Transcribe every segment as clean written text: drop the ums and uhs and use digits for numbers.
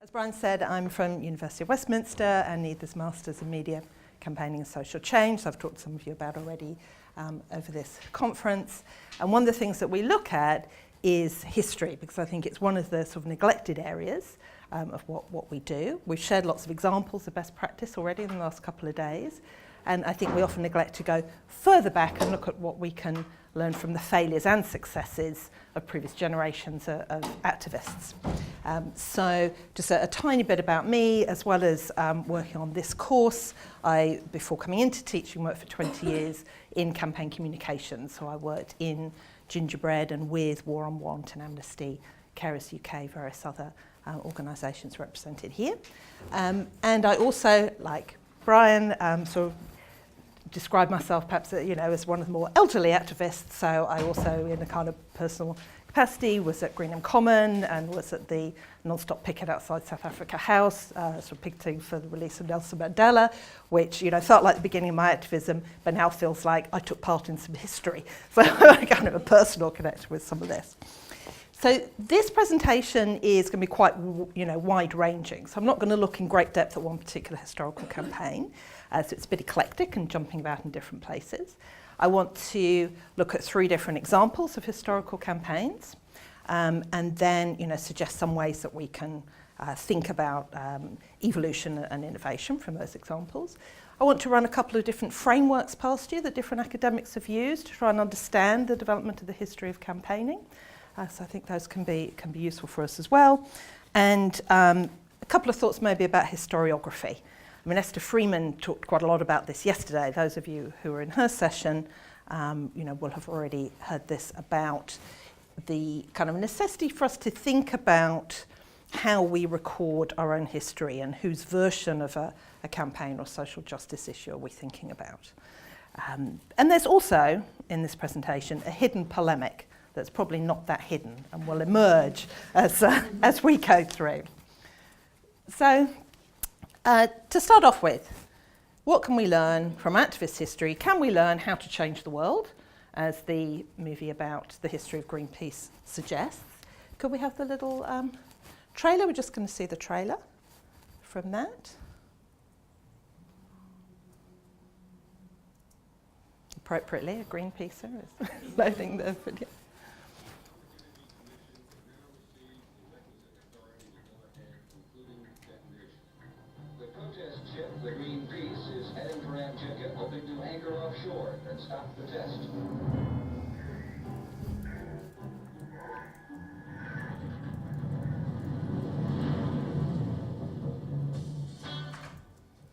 As Brian said, I'm from University of Westminster and need this Masters in Media Campaigning and Social Change, so I've talked to some of you about already over this conference. And one of the things that we look at is history, because I think it's one of the sort of neglected areas of what we do. We've shared lots of examples of best practice already in the last couple of days, and I think we often neglect to go further back and look at what we can learn from the failures and successes of previous generations of activists. So just a tiny bit about me, as well as working on this course. I, before coming into teaching, worked for 20 years in campaign communications. So I worked in Gingerbread and with War on Want and Amnesty, Carers UK, various other organisations represented here. And I also, like Brian, sort of describe myself perhaps as one of the more elderly activists, so I also, in a kind of personal capacity, was at Greenham Common and was at the non-stop picket outside South Africa House, sort of picketing for the release of Nelson Mandela, which felt like the beginning of my activism, but now feels like I took part in some history. So I kind of a personal connection with some of this. So this presentation is going to be quite wide-ranging. So I'm not going to look in great depth at one particular historical campaign. So it's a bit eclectic and jumping about in different places. I want to look at 3 different examples of historical campaigns, and then suggest some ways that we can think about evolution and innovation from those examples. I want to run a couple of different frameworks past you that different academics have used to try and understand the development of the history of campaigning. So I think those can be useful for us as well. And a couple of thoughts maybe about historiography. I mean, Esther Freeman talked quite a lot about this yesterday. Those of you who were in her session, will have already heard this about the kind of necessity for us to think about how we record our own history and whose version of a campaign or social justice issue are we thinking about. And there's also, in this presentation, a hidden polemic that's probably not that hidden and will emerge as we go through. So, to start off with, what can we learn from activist history? Can we learn how to change the world, as the movie about the history of Greenpeace suggests? Could we have the little trailer? We're just going to see the trailer from that. Appropriately, a Greenpeacer is loading the video. The Greenpeace is heading for Amchitka, hoping to anchor offshore and stop the test.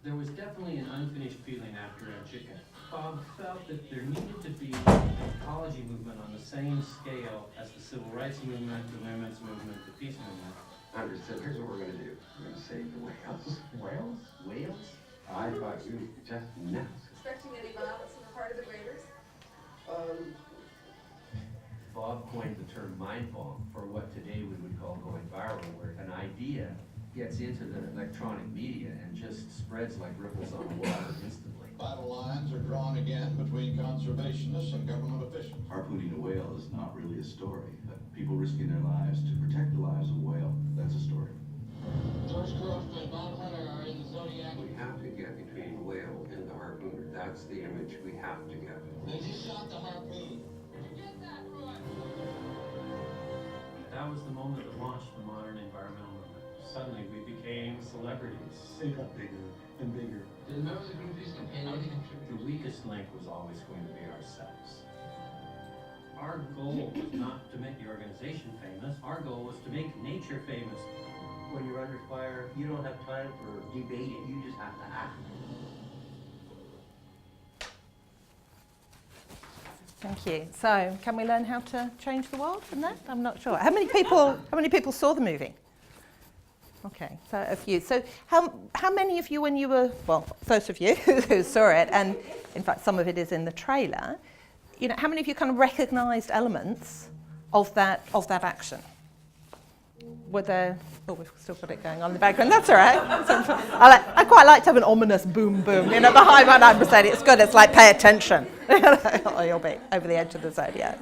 There was definitely an unfinished feeling after Amchitka. Bob felt that there needed to be an ecology movement on the same scale as the civil rights movement, the women's movement, the peace movement. Understood. Here's what we're going to do. We're going to save the whales. Whales? Whales? I thought you just nuts. Expecting any violence on the part of the graders? Bob coined the term mind bomb for what today we would call going viral, where an idea gets into the electronic media and just spreads like ripples on the water instantly. Battle lines are drawn again between conservationists and government officials. Harpooning a whale is not really a story. People risking their lives to protect the lives of a whale, that's a story. George Croft and Bob Hunter are in the Zodiac. We have to get between the whale and the harpooner. That's the image we have to get. They just shot the harpoon. Get that, Roy! That was the moment that launched the modern environmental movement. Suddenly we became celebrities. It got bigger and bigger. Did the members of Greenpeace campaign any contribute? The weakest link was always going to be ourselves. Our goal was not to make the organization famous. Our goal was to make nature famous. When you're under fire, you don't have time for debating, you just have to act. Thank you. So, can we learn how to change the world from that? I'm not sure. How many people saw the movie? Okay, so a few. So, how many of you, when you were, well, those of you who saw it, and in fact some of it is in the trailer, how many of you kind of recognised elements of that action? Were there? Oh, we've still got it going on in the background. That's all right. I quite like to have an ominous boom boom, behind my 9%. It's good. It's like pay attention. Or you'll be over the edge of the zodiac.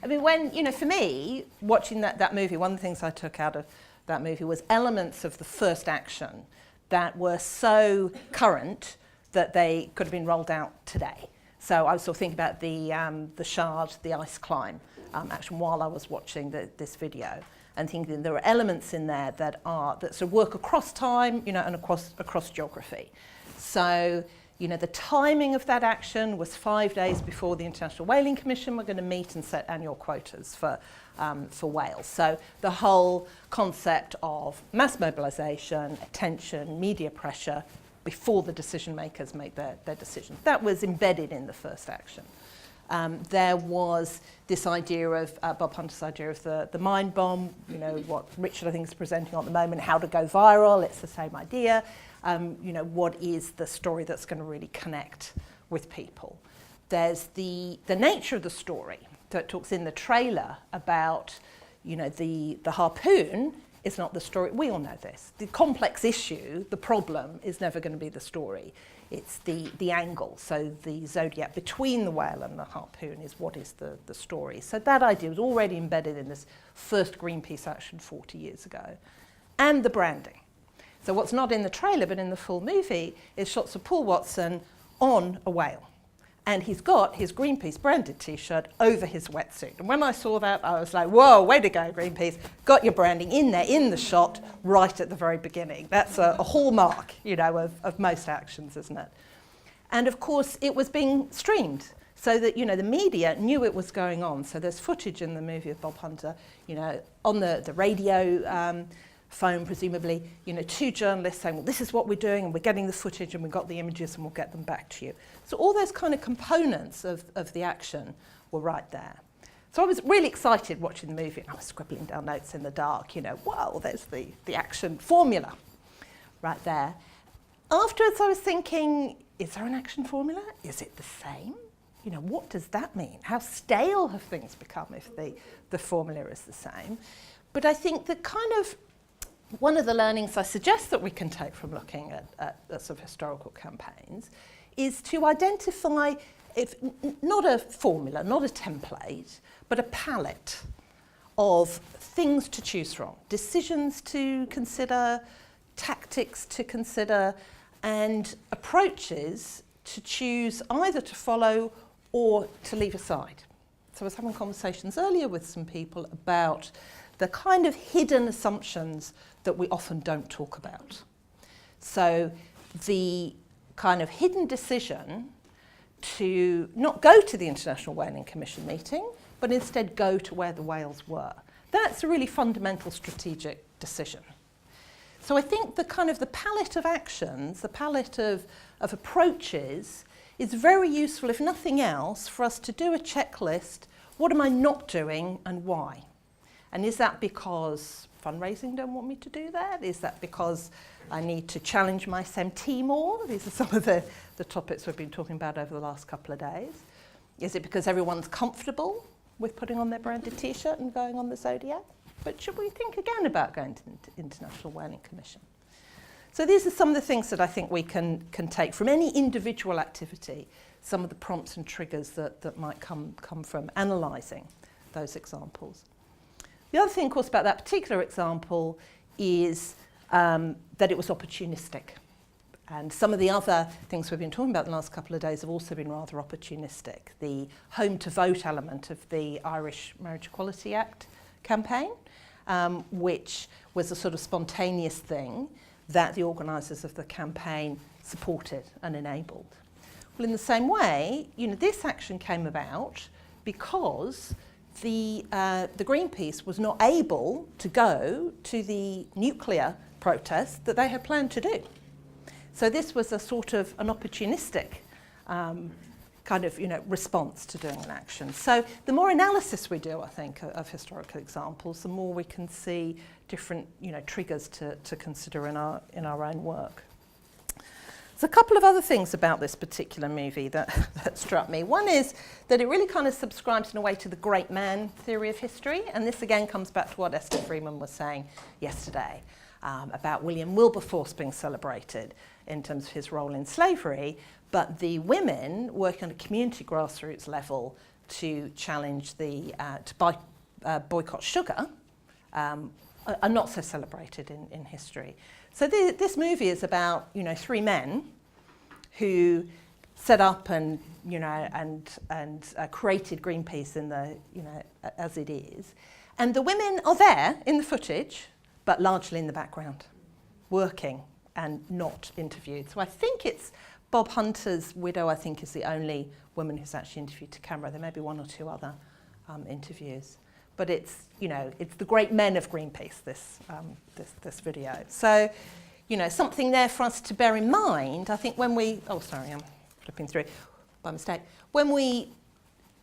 I mean, when for me, watching that movie, one of the things I took out of that movie was elements of the first action that were so current that they could have been rolled out today. So I was sort of thinking about the Shard, the ice climb action while I was watching this video, and thinking there are elements in there that sort of work across time, you know, and across geography. So, you know, the timing of that action was 5 days before the International Whaling Commission were going to meet and set annual quotas for whales. So the whole concept of mass mobilisation, attention, media pressure before the decision makers make their decisions. That was embedded in the first action. There was this idea of, Bob Hunter's idea of the mind bomb, you know, what Richard I think is presenting on at the moment, how to go viral, it's the same idea. You know, what is the story that's going to really connect with people? There's the nature of the story that talks in the trailer about, you know, the harpoon is not the story. We all know this. The complex issue, the problem, is never going to be the story. It's the angle. So the zodiac between the whale and the harpoon is what is the story. So that idea was already embedded in this first Greenpeace action 40 years ago. And the branding. So what's not in the trailer but in the full movie is shots of Paul Watson on a whale. And he's got his Greenpeace branded T-shirt over his wetsuit. And when I saw that, I was like, whoa, way to go, Greenpeace. Got your branding in there, in the shot, right at the very beginning. That's a hallmark, you know, of most actions, isn't it? And of course, it was being streamed so that, you know, the media knew it was going on. So there's footage in the movie of Bob Hunter, you know, on the radio phone, presumably, you know, 2 journalists saying, well, this is what we're doing, and we're getting the footage, and we've got the images, and we'll get them back to you. So all those kind of components of the action were right there. So I was really excited watching the movie, and I was scribbling down notes in the dark, you know, wow, there's the action formula right there. Afterwards, I was thinking, is there an action formula? Is it the same? You know, what does that mean? How stale have things become if the formula is the same? But I think the kind of one of the learnings I suggest that we can take from looking at sort of historical campaigns is to identify, not a formula, not a template, but a palette of things to choose from, decisions to consider, tactics to consider, and approaches to choose either to follow or to leave aside. So I was having conversations earlier with some people about the kind of hidden assumptions that we often don't talk about. So the kind of hidden decision to not go to the International Whaling Commission meeting, but instead go to where the whales were. That's a really fundamental strategic decision. So I think the kind of the palette of actions, the palette of approaches is very useful, if nothing else, for us to do a checklist. What am I not doing and why? And is that because fundraising don't want me to do that? Is that because I need to challenge my SMT more? These are some of the topics we've been talking about over the last couple of days. Is it because everyone's comfortable with putting on their branded T-shirt and going on the Zodiac? But should we think again about going to the International Whaling Commission? So these are some of the things that I think we can take from any individual activity, some of the prompts and triggers that might come from analysing those examples. The other thing, of course, about that particular example is that it was opportunistic. And some of the other things we've been talking about the last couple of days have also been rather opportunistic. The home to vote element of the Irish Marriage Equality Act campaign, which was a sort of spontaneous thing that the organisers of the campaign supported and enabled. Well, in the same way, you know, this action came about because the Greenpeace was not able to go to the nuclear protest that they had planned to do. So this was a sort of an opportunistic kind of, you know, response to doing an action. So the more analysis we do, I think, of historical examples, the more we can see different, you know, triggers to consider in our own work. So a couple of other things about this particular movie that struck me. One is that it really kind of subscribes in a way to the great man theory of history. And this again comes back to what Esther Freeman was saying yesterday about William Wilberforce being celebrated in terms of his role in slavery, but the women working on a community grassroots level to challenge to boycott sugar are not so celebrated in history. So this movie is about, you know, three men who set up and, you know, and created Greenpeace in the, you know, as it is. And the women are there in the footage, but largely in the background, working and not interviewed. So I think it's Bob Hunter's widow, I think, is the only woman who's actually interviewed to camera. There may be one or two other interviews. But it's, you know, it's the great men of Greenpeace, this video. So, you know, something there for us to bear in mind. I think when we, oh, sorry, I'm flipping through by mistake. When we,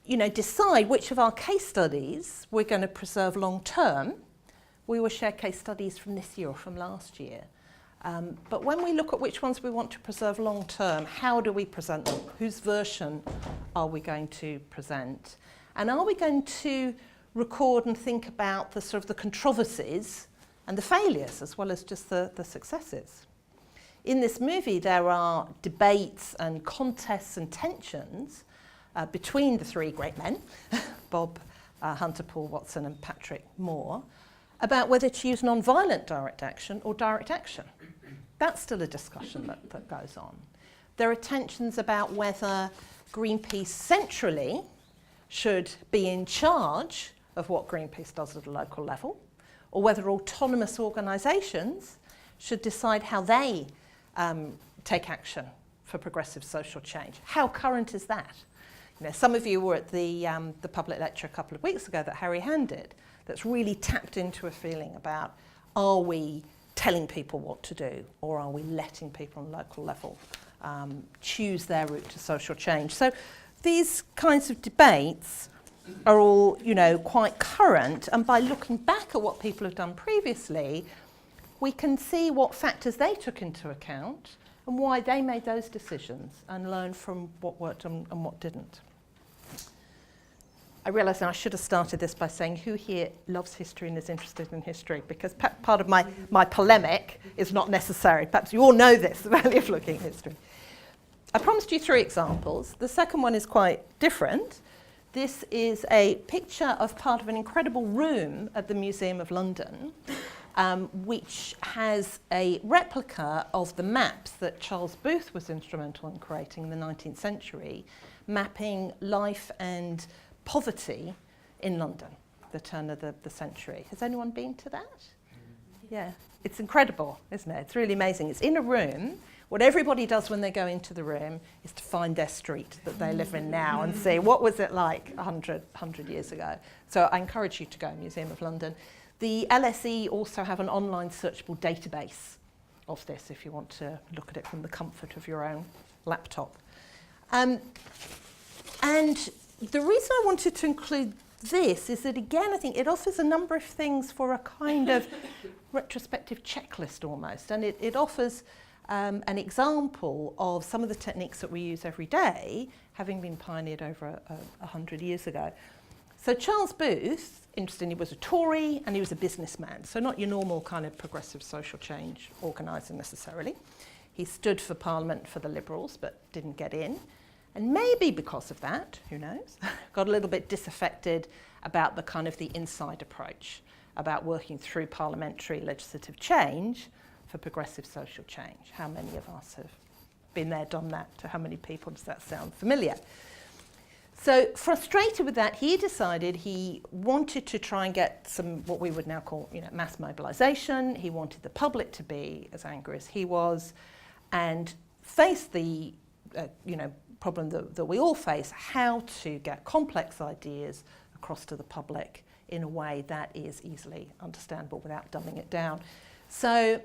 you know, decide which of our case studies we're going to preserve long term, we will share case studies from this year or from last year. But when we look at which ones we want to preserve long term, how do we present them? Whose version are we going to present? And are we going to record and think about the sort of the controversies and the failures as well as just the successes? In this movie, there are debates and contests and tensions between the three great men, Bob Hunter, Paul Watson and Patrick Moore, about whether to use non-violent direct action or direct action. That's still a discussion that goes on. There are tensions about whether Greenpeace centrally should be in charge of what Greenpeace does at a local level, or whether autonomous organisations should decide how they take action for progressive social change. How current is that? You know, some of you were at the public lecture a couple of weeks ago that Harry handed, that's really tapped into a feeling about, are we telling people what to do, or are we letting people on a local level choose their route to social change? So these kinds of debates are all, you know, quite current, and by looking back at what people have done previously, we can see what factors they took into account and why they made those decisions and learn from what worked and what didn't. I realise now I should have started this by saying who here loves history and is interested in history, because part of my polemic is not necessary. Perhaps you all know this, the value of looking at history. I promised you 3 examples. The second one is quite different. This is a picture of part of an incredible room at the Museum of London, which has a replica of the maps that Charles Booth was instrumental in creating in the 19th century, mapping life and poverty in London, the turn of the century. Has anyone been to that? Yeah, it's incredible, isn't it? It's really amazing. It's in a room. What everybody does when they go into the room is to find their street that they live in now and see what was it like 100 years ago. So I encourage you to go, Museum of London. The LSE also have an online searchable database of this if you want to look at it from the comfort of your own laptop. And the reason I wanted to include this is that, again, I think it offers a number of things for a kind of retrospective checklist almost, and it offers an example of some of the techniques that we use every day, having been pioneered over 100 years ago. So Charles Booth, interestingly, was a Tory and he was a businessman, so not your normal kind of progressive social change organiser necessarily. He stood for Parliament for the Liberals but didn't get in. And maybe because of that, who knows, got a little bit disaffected about the kind of the inside approach, about working through parliamentary legislative change for progressive social change. How many of us have been there, done that? To how many people does that sound familiar? So frustrated with that, he decided he wanted to try and get some, what we would now call, you know, mass mobilisation. He wanted the public to be as angry as he was and face the, problem that we all face, how to get complex ideas across to the public in a way that is easily understandable without dumbing it down. So,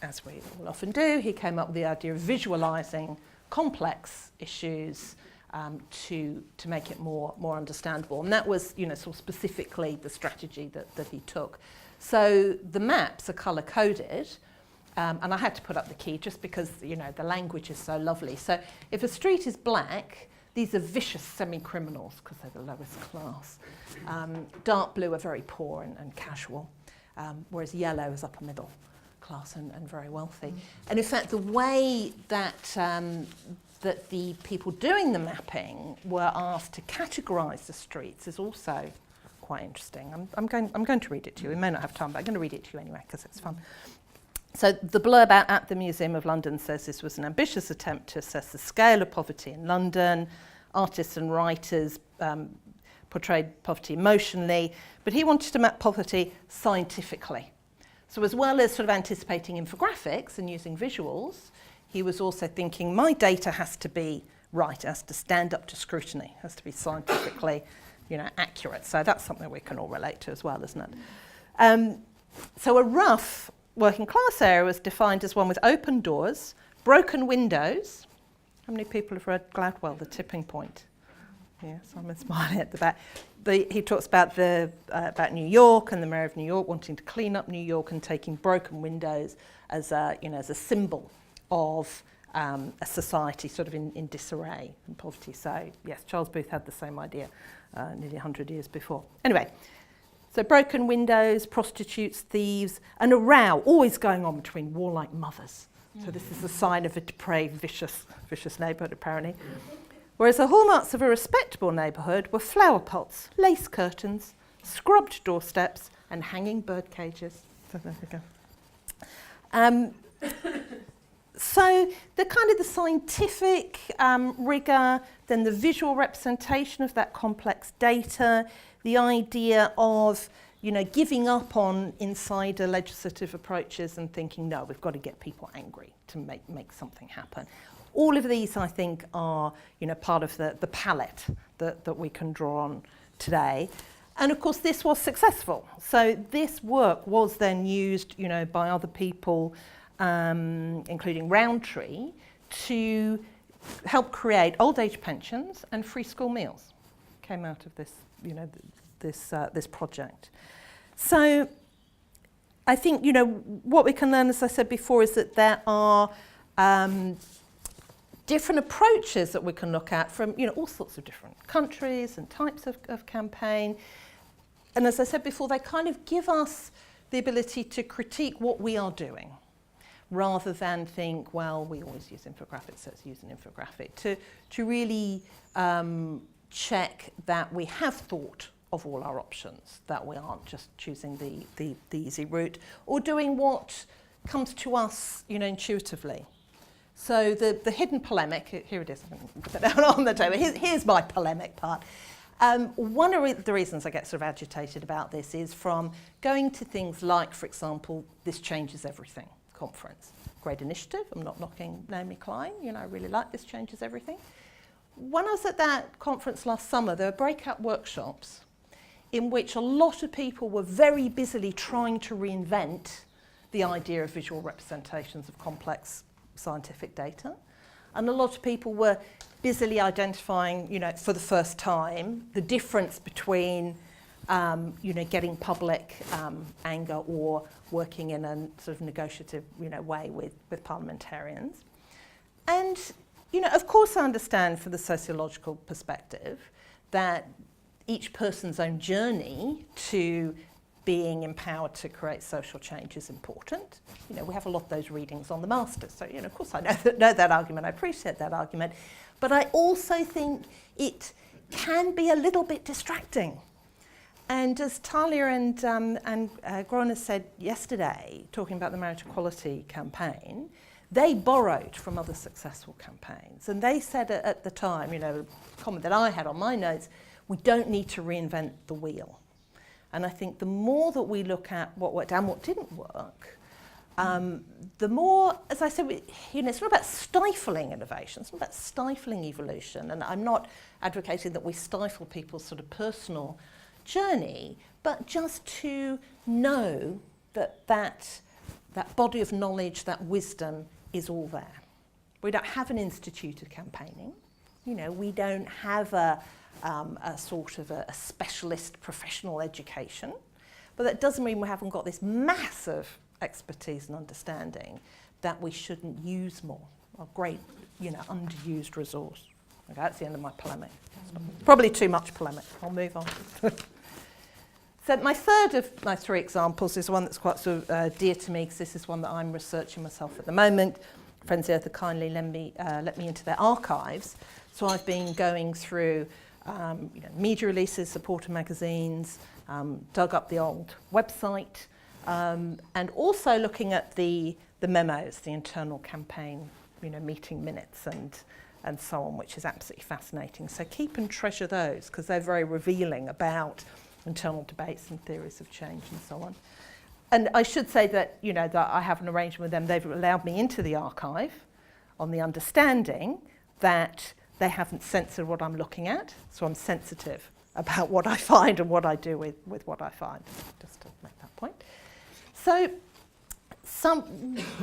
as we will often do, he came up with the idea of visualising complex issues to make it more understandable. And that was, sort of specifically the strategy that he took. So the maps are colour-coded, and I had to put up the key just because, the language is so lovely. So if a street is black, these are vicious semi-criminals because they're the lowest class. Dark blue are very poor and casual, whereas yellow is upper middle class and very wealthy. And in fact, the way that that the people doing the mapping were asked to categorise the streets is also quite interesting. I'm going to read it to you. We may not have time, but I'm going to read it to you anyway because it's fun. So the blurb at the Museum of London says this was an ambitious attempt to assess the scale of poverty in London. Artists and writers portrayed poverty emotionally, but he wanted to map poverty scientifically. So as well as sort of anticipating infographics and using visuals, he was also thinking my data has to be right, it has to stand up to scrutiny, it has to be scientifically, accurate. So that's something we can all relate to as well, isn't it? So a rough working class area was defined as one with open doors, broken windows. How many people have read Gladwell, The Tipping Point? Yeah, Simon smiling at the back. He talks about New York and the mayor of New York wanting to clean up New York and taking broken windows as a symbol of a society sort of in disarray and poverty. So yes, Charles Booth had the same idea nearly 100 years before. Anyway, so broken windows, prostitutes, thieves, and a row always going on between warlike mothers. So this is a sign of a depraved, vicious neighbourhood, apparently. Whereas the hallmarks of a respectable neighbourhood were flower pots, lace curtains, scrubbed doorsteps, and hanging bird cages. So there we go. So the scientific rigour, then the visual representation of that complex data, the idea of giving up on insider legislative approaches and thinking, no, we've got to get people angry to make something happen. All of these, I think, are part of the palette that we can draw on today. And of course, this was successful. So this work was then used by other people, including Rowntree, to help create old age pensions and free school meals. Came out of this, this project. So I think, what we can learn, as I said before, is that there are different approaches that we can look at from, all sorts of different countries and types of campaign. And as I said before, they kind of give us the ability to critique what we are doing, rather than think, well, we always use infographics, so let's use an infographic. To really check that we have thought of all our options, that we aren't just choosing the easy route, or doing what comes to us, intuitively. So the hidden polemic, here it is, I'm going to put that on the table. Here's my polemic part. One of the reasons I get sort of agitated about this is from going to things like, for example, This Changes Everything conference. Great initiative, I'm not knocking Naomi Klein, I really like This Changes Everything. When I was at that conference last summer, there were breakout workshops in which a lot of people were very busily trying to reinvent the idea of visual representations of complex scientific data. And a lot of people were busily identifying, for the first time, the difference between, getting public anger or working in a sort of negotiative, way with parliamentarians. And, of course I understand from the sociological perspective that each person's own journey to being empowered to create social change is important. We have a lot of those readings on the Masters, so of course I know that argument, I appreciate that argument, but I also think it can be a little bit distracting. And as Talia and Grona said yesterday, talking about the marriage equality campaign, they borrowed from other successful campaigns, and they said at the time, a comment that I had on my notes, we don't need to reinvent the wheel. And I think the more that we look at what worked and what didn't work, the more, as I said, it's not about stifling innovation, it's not about stifling evolution. And I'm not advocating that we stifle people's sort of personal journey, but just to know that body of knowledge, that wisdom is all there. We don't have an institute of campaigning. We don't have a sort of a specialist professional education, but that doesn't mean we haven't got this massive expertise and understanding that we shouldn't use more. A great, underused resource. Okay, that's the end of my polemic. Probably too much polemic. I'll move on. So my third of my three examples is one that's quite sort of dear to me, because this is one that I'm researching myself at the moment. Friends of the Earth have kindly let me into their archives. So I've been going through media releases, supporter magazines, dug up the old website, and also looking at the memos, the internal campaign, meeting minutes and so on, which is absolutely fascinating. So keep and treasure those, because they're very revealing about internal debates and theories of change and so on. And I should say that, that I have an arrangement with them. They've allowed me into the archive on the understanding that they haven't censored what I'm looking at, so I'm sensitive about what I find and what I do with what I find, just to make that point. So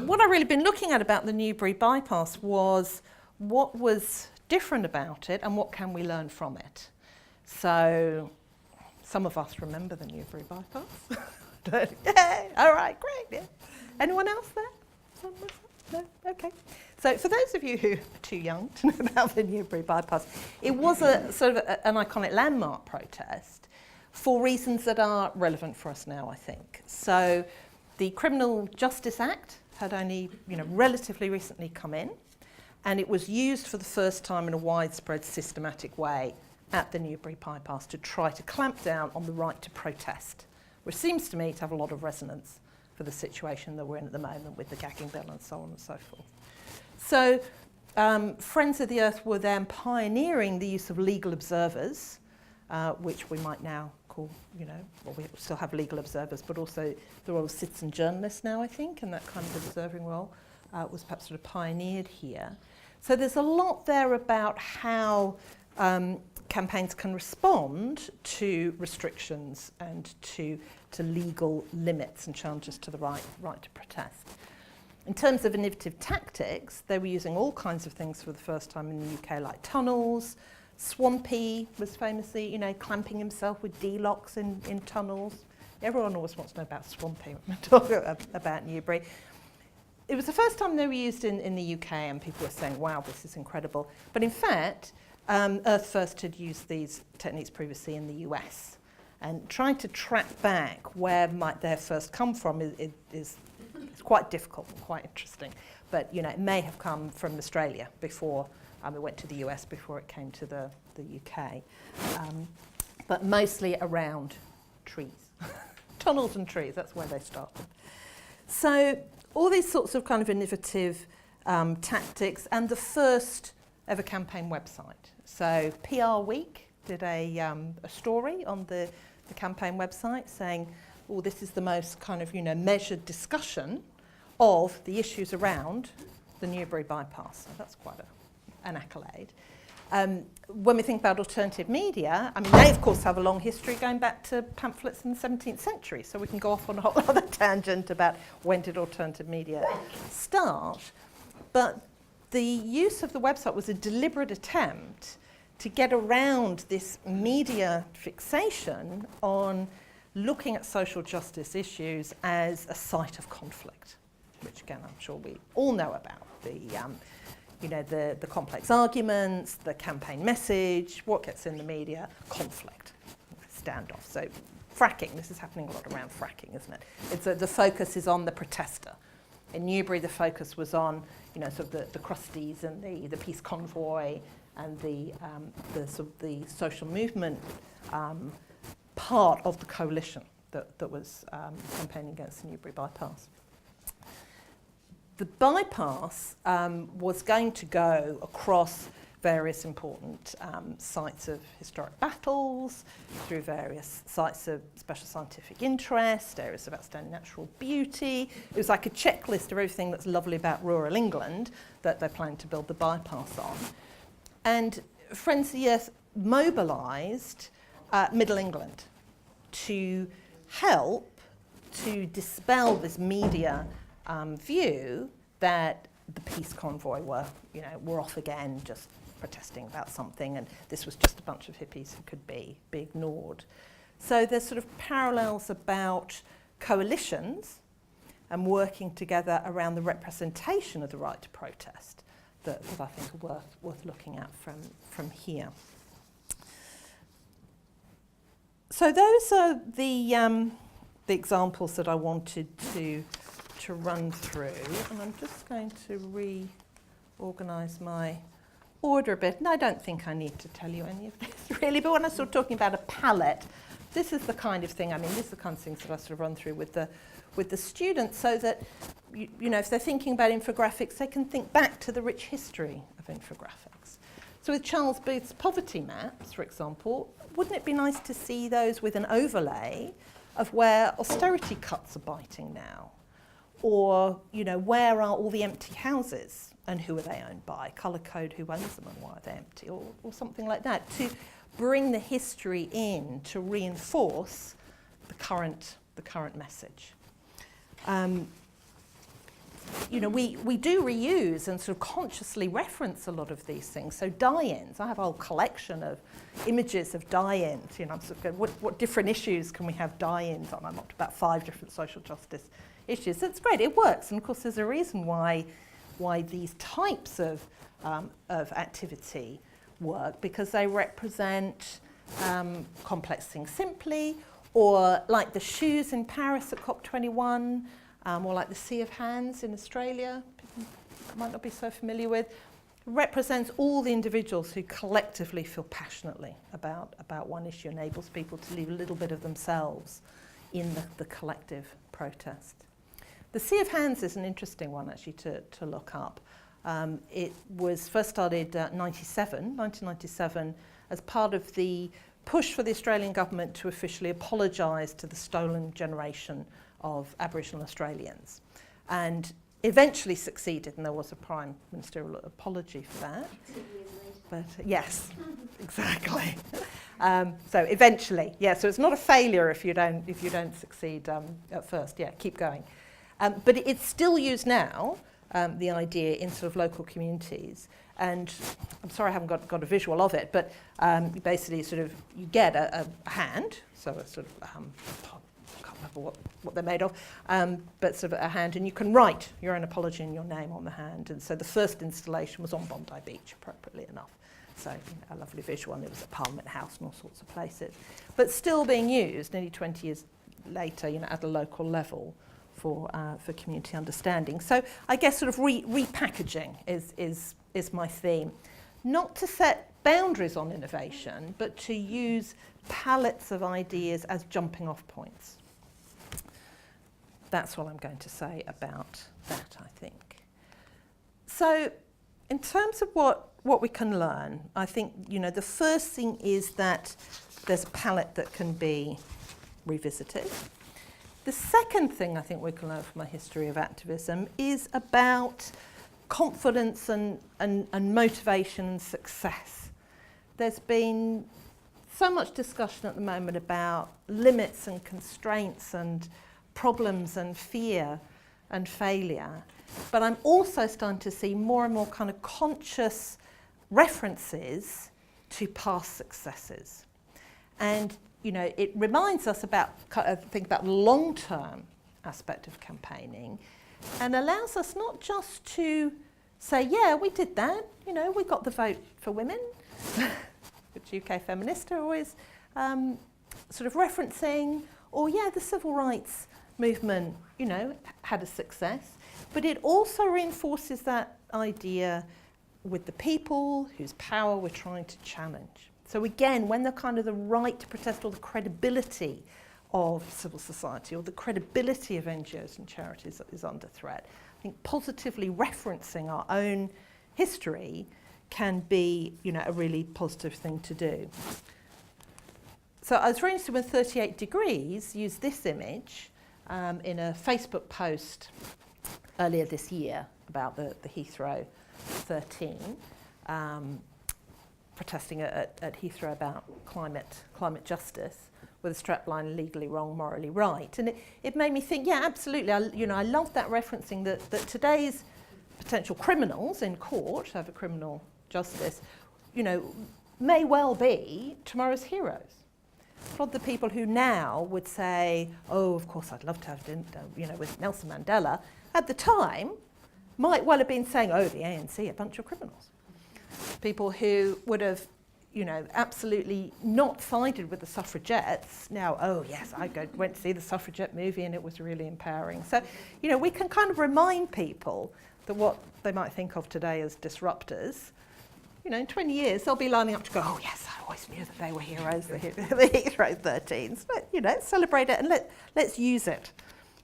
what I've really been looking at about the Newbury bypass was what was different about it and what can we learn from it. So some of us remember the Newbury bypass. Yeah, all right, great. Yeah. Anyone else there? No? Okay. So for those of you who are too young to know about the Newbury bypass, it was a sort of an iconic landmark protest for reasons that are relevant for us now, I think. So the Criminal Justice Act had only, relatively recently come in, and it was used for the first time in a widespread, systematic way at the Newbury bypass to try to clamp down on the right to protest, which seems to me to have a lot of resonance for the situation that we're in at the moment with the gagging bill and so on and so forth. So Friends of the Earth were then pioneering the use of legal observers, which we might now call, well, we still have legal observers, but also the role of citizen journalists now, I think, and that kind of observing role was perhaps sort of pioneered here. So there's a lot there about how campaigns can respond to restrictions and to legal limits and challenges to the right to protest. In terms of innovative tactics, they were using all kinds of things for the first time in the UK, like tunnels. Swampy was famously, clamping himself with D-locks in tunnels. Everyone always wants to know about Swampy when we talk about Newbury. It was the first time they were used in the UK, and people were saying, wow, this is incredible. But in fact, Earth First had used these techniques previously in the US. And trying to track back where might they have first come from is quite difficult and quite interesting. But it may have come from Australia before it went to the US, before it came to the UK. But mostly around trees. Tunnels and trees, that's where they started. So all these sorts of kind of innovative tactics, and the first ever campaign website. So PR Week did a story on the campaign website saying, oh, this is the most kind of, measured discussion of the issues around the Newbury bypass. So that's quite an accolade. When we think about alternative media, they of course have a long history going back to pamphlets in the 17th century, so we can go off on a whole other tangent about when did alternative media start. But the use of the website was a deliberate attempt to get around this media fixation on looking at social justice issues as a site of conflict, which again I'm sure we all know about. The complex arguments, the campaign message, what gets in the media, conflict, standoff. So fracking, this is happening a lot around fracking, isn't it? It's the focus is on the protester. In Newbury, the focus was on, sort of the crusties and the peace convoy and the sort of the social movement part of the coalition that was campaigning against the Newbury bypass. The bypass was going to go across various important sites of historic battles, through various sites of special scientific interest, areas of outstanding natural beauty. It was like a checklist of everything that's lovely about rural England that they're planning to build the bypass on. And Friends of the Earth mobilised Middle England to help to dispel this media view that the peace convoy were off again, just protesting about something, and this was just a bunch of hippies who could be ignored. So there's sort of parallels about coalitions and working together around the representation of the right to protest that I think are worth looking at from here. So those are the examples that I wanted to run through, and I'm just going to reorganise my order a bit, and I don't think I need to tell you any of this really, but when I'm sort of talking about a palette, this is the kind of thing, I mean, this is the kind of things that I sort of run through with the students, so that, you know, if they're thinking about infographics, they can think back to the rich history of infographics. So with Charles Booth's poverty maps, for example, wouldn't it be nice to see those with an overlay of where austerity cuts are biting now? Or, you know, where are all the empty houses and who are they owned by? Colour code who owns them and why are they empty? Or something like that, to bring the history in to reinforce the current message. You know, we do reuse and sort of consciously reference a lot of these things. So die-ins, I have a whole collection of images of die-ins. You know, I'm sort of going, what different issues can we have die-ins on? I'm up to about 5 different social justice issues. So it's great, it works. And of course, there's a reason why these types of activity work, because they represent complex things simply, or like the shoes in Paris at COP21, or like the Sea of Hands in Australia, people might not be so familiar with, represents all the individuals who collectively feel passionately about one issue, enables people to leave a little bit of themselves in the collective protest. The Sea of Hands is an interesting one actually to look up. It was first started 1997, as part of the push for the Australian government to officially apologise to the stolen generation of Aboriginal Australians, and eventually succeeded, and there was a Prime Ministerial apology for that. But yes, exactly. So eventually, yeah. So it's not a failure if you don't succeed at first. Yeah, keep going. But it's still used now. The idea in sort of local communities, and I'm sorry I haven't got a visual of it, but basically sort of you get a hand, so a sort of I can't remember what they're made of, but sort of a hand, and you can write your own apology and your name on the hand. And so the first installation was on Bondi Beach, appropriately enough. So, you know, a lovely visual, and it was at Parliament House and all sorts of places, but still being used nearly 20 years later, you know, at a local level for community understanding. So I guess sort of repackaging is my theme. Not to set boundaries on innovation, but to use palettes of ideas as jumping off points. That's what I'm going to say about that, I think. So in terms of what we can learn, I think, you know, the first thing is that there's a palette that can be revisited. The second thing I think we can learn from a history of activism is about confidence and motivation and success. There's been so much discussion at the moment about limits and constraints and problems and fear and failure, but I'm also starting to see more and more kind of conscious references to past successes. And you know, it reminds us about think about the long-term aspect of campaigning, and allows us not just to say, yeah, we did that, you know, we got the vote for women, which UK feminists are always sort of referencing, or yeah, the civil rights movement, you know, had a success, but it also reinforces that idea with the people whose power we're trying to challenge. So again, when the kind of the right to protest or the credibility of civil society or the credibility of NGOs and charities is under threat, I think positively referencing our own history can be, you know, a really positive thing to do. So I was very interested when 38 Degrees used this image in a Facebook post earlier this year about the Heathrow 13. Protesting at Heathrow about climate justice with a strapline, legally wrong, morally right. And it made me think, yeah, absolutely. I love that referencing that today's potential criminals in court over criminal justice, you know, may well be tomorrow's heroes. A lot of the people who now would say, oh, of course, I'd love to have dinner, you know, with Nelson Mandela, at the time might well have been saying, oh, the ANC, a bunch of criminals. People who would have, you know, absolutely not sided with the suffragettes, now, oh yes, went to see the suffragette movie and it was really empowering. So, you know, we can kind of remind people that what they might think of today as disruptors in 20 years, they'll be lining up to go, oh yes, I always knew that they were heroes, the Heathrow 13s. But, celebrate it and let's use it.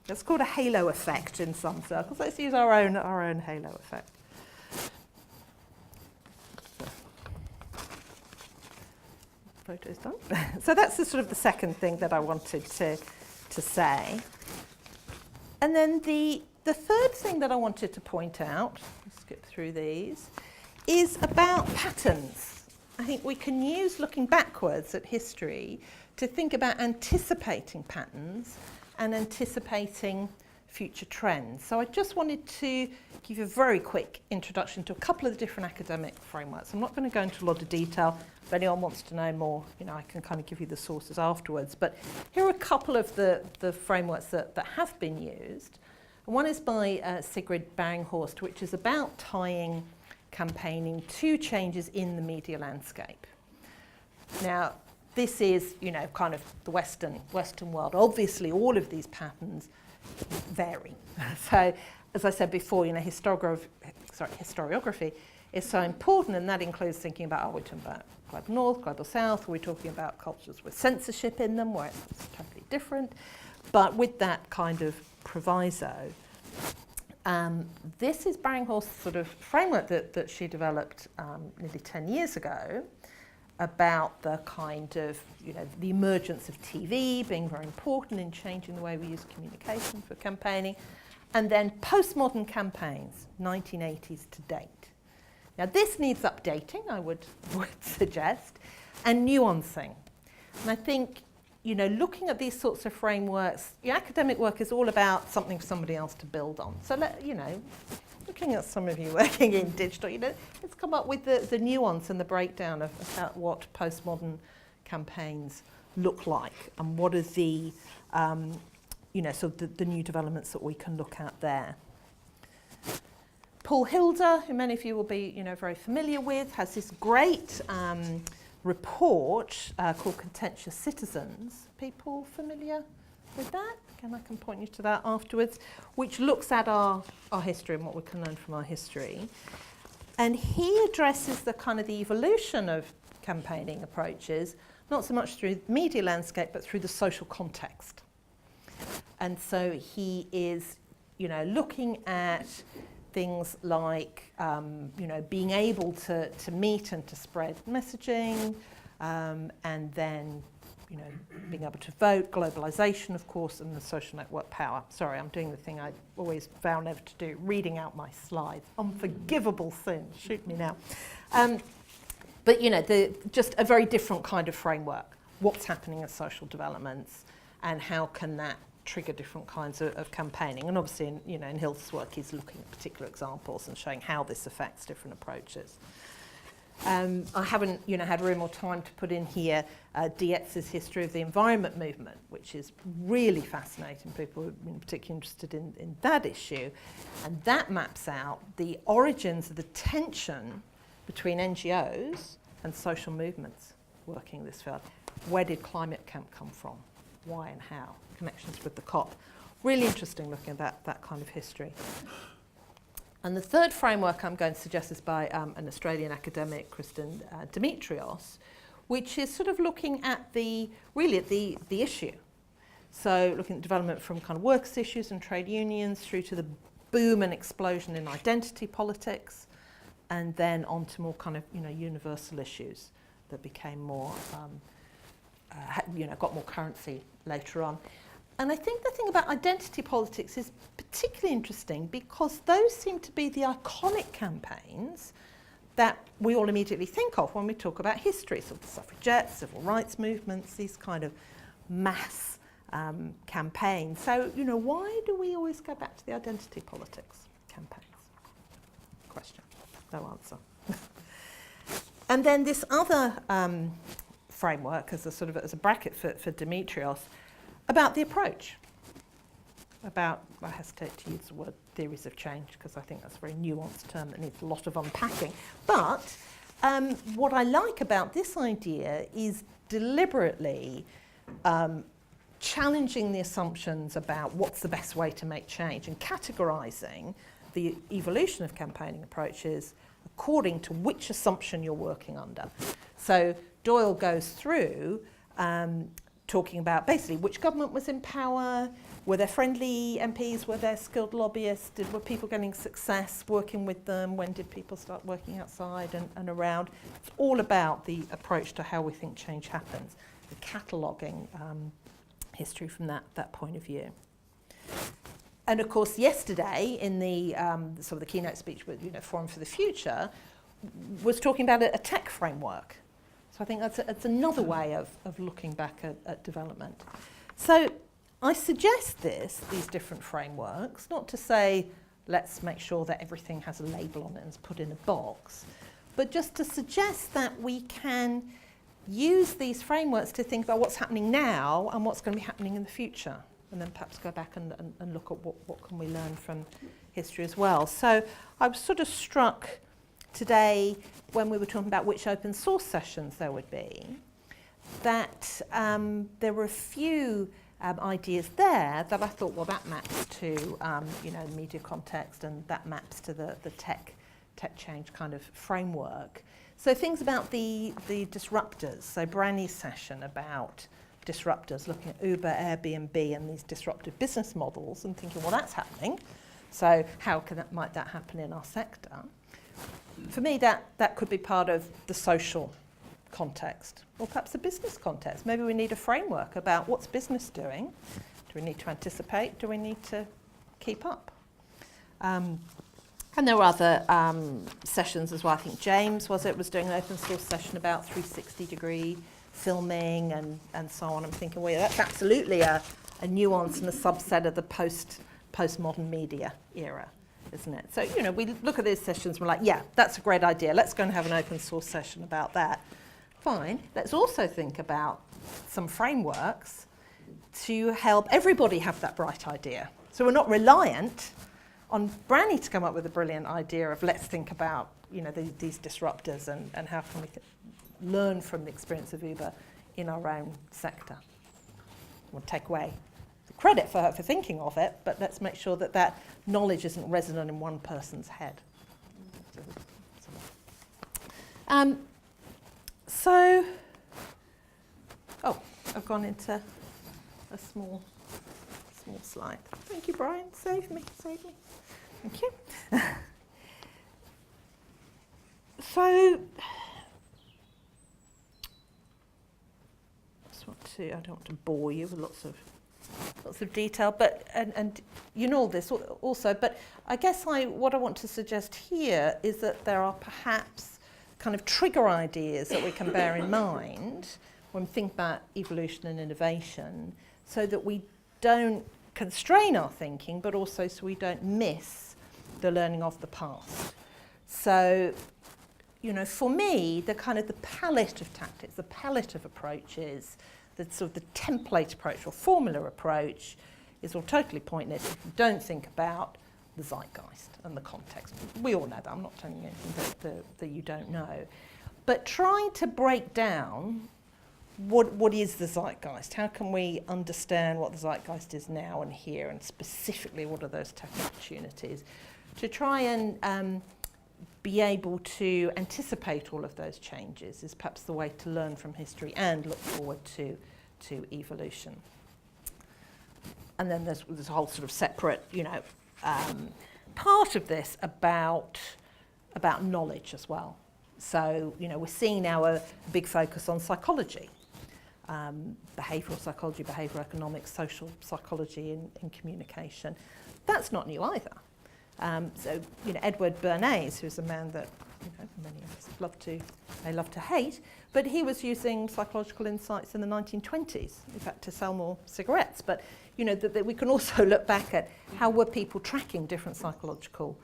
It's called a halo effect in some circles. Let's use our own halo effect. Photo's done. So that's the second thing that I wanted to say. And then the third thing that I wanted to point out, I'll skip through these, is about patterns. I think we can use looking backwards at history to think about anticipating patterns and anticipating future trends. So I just wanted to give you a very quick introduction to a couple of the different academic frameworks. I'm not going to go into a lot of detail. If anyone wants to know more, I can kind of give you the sources afterwards. But here are a couple of the frameworks that have been used. One is by Sigrid Baringhorst, which is about tying campaigning to changes in the media landscape. Now, this is, kind of the Western world. Obviously, all of these patterns vary. So, as I said before, historiography is so important, and that includes thinking about, are we talking about global north, global south? Are we talking about cultures with censorship in them, where it's totally different? But with that kind of proviso, this is Baringhorst's framework that she developed nearly 10 years ago about the kind of, the emergence of TV being very important in changing the way we use communication for campaigning, and then postmodern campaigns, 1980s to date. Now, this needs updating, I would suggest, and nuancing. And I think, looking at these sorts of frameworks, academic work is all about something for somebody else to build on. So, looking at some of you working in digital, let's come up with the nuance and the breakdown of what postmodern campaigns look like and what are the, the new developments that we can look at there. Paul Hilder, who many of you will be, very familiar with, has this great report called Contentious Citizens. People familiar with that? Again, I can point you to that afterwards, which looks at our history and what we can learn from our history. And he addresses the kind of the evolution of campaigning approaches, not so much through the media landscape, but through the social context. And so he is, looking at things like, being able to meet and to spread messaging, and then, being able to vote, globalization, of course, and the social network power. Sorry, I'm doing the thing I always vow never to do, reading out my slides. Unforgivable sin, shoot me now. But, just a very different kind of framework. What's happening in social developments and how can that trigger different kinds of campaigning. And obviously, in Hilder's work, he's looking at particular examples and showing how this affects different approaches. I haven't, had room or time to put in here Dietz's history of the environment movement, which is really fascinating. People are particularly interested in that issue. And that maps out the origins of the tension between NGOs and social movements working in this field. Where did climate camp come from? Why and how? Connections with the COP. Really interesting looking at that kind of history. And the third framework I'm going to suggest is by an Australian academic, Kristen Dimitrios, which is looking at the issue. So looking at development from kind of workers' issues and trade unions through to the boom and explosion in identity politics, and then on to more kind of universal issues that became more got more currency later on. And I think the thing about identity politics is particularly interesting because those seem to be the iconic campaigns that we all immediately think of when we talk about history, so the suffragettes, civil rights movements, these kind of mass campaigns. So, why do we always go back to the identity politics campaigns? Question, no answer. And then this other framework as a bracket for Dimitrios about the approach, about, I hesitate to use the word theories of change because I think that's a very nuanced term that needs a lot of unpacking. But what I like about this idea is deliberately challenging the assumptions about what's the best way to make change and categorising the evolution of campaigning approaches according to which assumption you're working under. So Doyle goes through talking about basically which government was in power, were there friendly MPs, were there skilled lobbyists, were people getting success working with them, when did people start working outside and around. It's all about the approach to how we think change happens, the cataloguing history from that point of view. And of course, yesterday in the sort of the keynote speech with Forum for the Future was talking about a tech framework. So I think that's another way of looking back at development. So I suggest these different frameworks, not to say let's make sure that everything has a label on it and is put in a box, but just to suggest that we can use these frameworks to think about what's happening now and what's going to be happening in the future, and then perhaps go back and look at what can we learn from history as well. So I was sort of struck today when we were talking about which open source sessions there would be, that there were a few ideas there that I thought, well, that maps to media context, and that maps to the tech change kind of framework. So things about the disruptors. So Branny's session about disruptors, looking at Uber, Airbnb, and these disruptive business models, and thinking, well, that's happening. So how might that happen in our sector? For me, that could be part of the social context, or perhaps the business context. Maybe we need a framework about what's business doing. Do we need to anticipate? Do we need to keep up? And there were other sessions as well. I think James was doing an open source session about 360-degree filming and so on. I'm thinking, well, that's absolutely a nuance and a subset of the postmodern media era, isn't it? So, we look at these sessions and we're like, yeah, that's a great idea. Let's go and have an open source session about that. Fine. Let's also think about some frameworks to help everybody have that bright idea. So we're not reliant on Branny to come up with a brilliant idea of let's think about, these disruptors and how can we learn from the experience of Uber in our own sector. We'll take away the credit for her for thinking of it, but let's make sure that knowledge isn't resonant in one person's head. I've gone into a small slide. Thank you, Brian. Save me. Thank you. I don't want to bore you with lots of detail, but and you know all this also. But I guess what I want to suggest here is that there are perhaps kind of trigger ideas that we can bear in mind when we think about evolution and innovation, so that we don't constrain our thinking, but also so we don't miss the learning of the past. So, for me, the palette of tactics, the palette of approaches, the sort of the template approach or formula approach is all totally pointless if you don't think about the zeitgeist and the context. We all know that. I'm not telling you anything that you don't know. But trying to break down what is the zeitgeist? How can we understand what the zeitgeist is now and here, and specifically what are those tech opportunities? To try and be able to anticipate all of those changes is perhaps the way to learn from history and look forward to evolution. And then there's this whole sort of separate, part of this about knowledge as well. So, we're seeing now a big focus on psychology, behavioural psychology, behavioural economics, social psychology in communication. That's not new either. So, Edward Bernays, who's a man that many of us love to hate, but he was using psychological insights in the 1920s, in fact, to sell more cigarettes. But, that we can also look back at how were people tracking different psychological,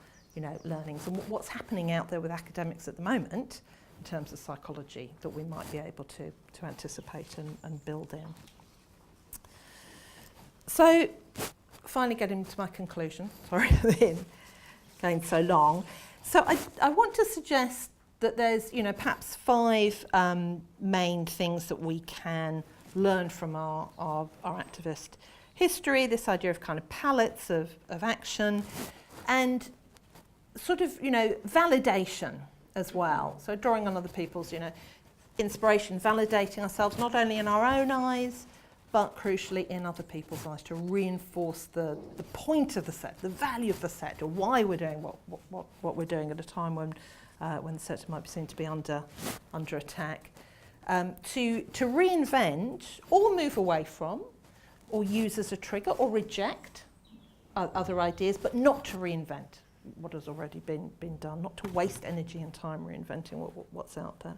learnings, and what's happening out there with academics at the moment in terms of psychology that we might be able to anticipate and build in. So, finally getting to my conclusion. Sorry for going so long. So I want to suggest that there's, perhaps 5 main things that we can learn from our activist history, this idea of kind of palettes of action, and sort of, validation as well. So drawing on other people's, inspiration, validating ourselves not only in our own eyes, but crucially in other people's eyes, to reinforce the point of the set, the value of the set, or why we're doing what we're doing at a time when the set might be seen to be under attack. To reinvent or move away from, or use as a trigger, or reject other ideas, but not to reinvent what has already been done, not to waste energy and time reinventing what's out there.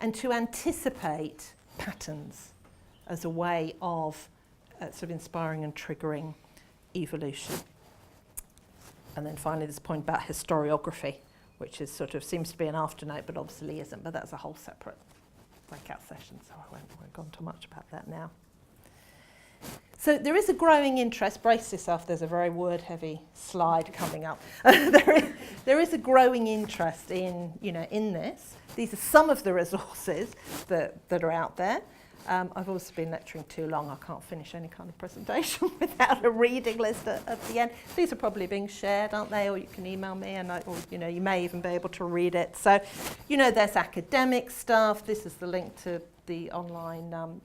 And to anticipate patterns as a way of sort of inspiring and triggering evolution. And then finally this point about historiography, which is sort of seems to be an afternote, but obviously isn't, but that's a whole separate breakout session, so I won't go on too much about that now. So there is a growing interest, brace yourself, there's a very word-heavy slide coming up. there is a growing interest in this. These are some of the resources that are out there. I've also been lecturing too long. I can't finish any kind of presentation without a reading list at the end. These are probably being shared, aren't they? Or you can email me, or you may even be able to read it. So, there's academic stuff. This is the link to the online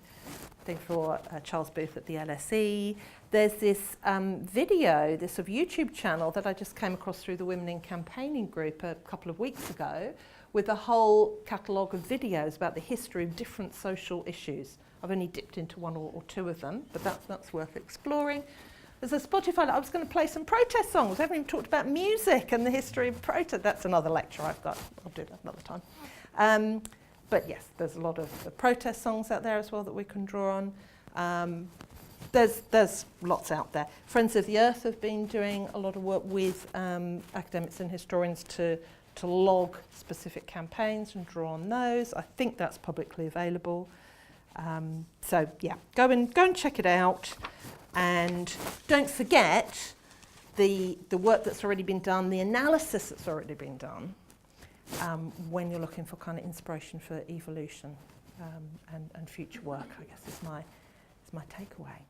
thing for Charles Booth at the LSE. There's this video, this sort of YouTube channel that I just came across through the Women in Campaigning group a couple of weeks ago, with a whole catalogue of videos about the history of different social issues. I've only dipped into one or two of them, but that's worth exploring. There's a Spotify, I was going to play some protest songs. I haven't even talked about music and the history of protest. That's another lecture I've got. I'll do that another time. But yes, there's a lot of protest songs out there as well that we can draw on. There's lots out there. Friends of the Earth have been doing a lot of work with academics and historians to log specific campaigns and draw on those. I think that's publicly available. So yeah, go and check it out. And don't forget the work that's already been done, the analysis that's already been done, when you're looking for kind of inspiration for evolution and future work, I guess is my takeaway.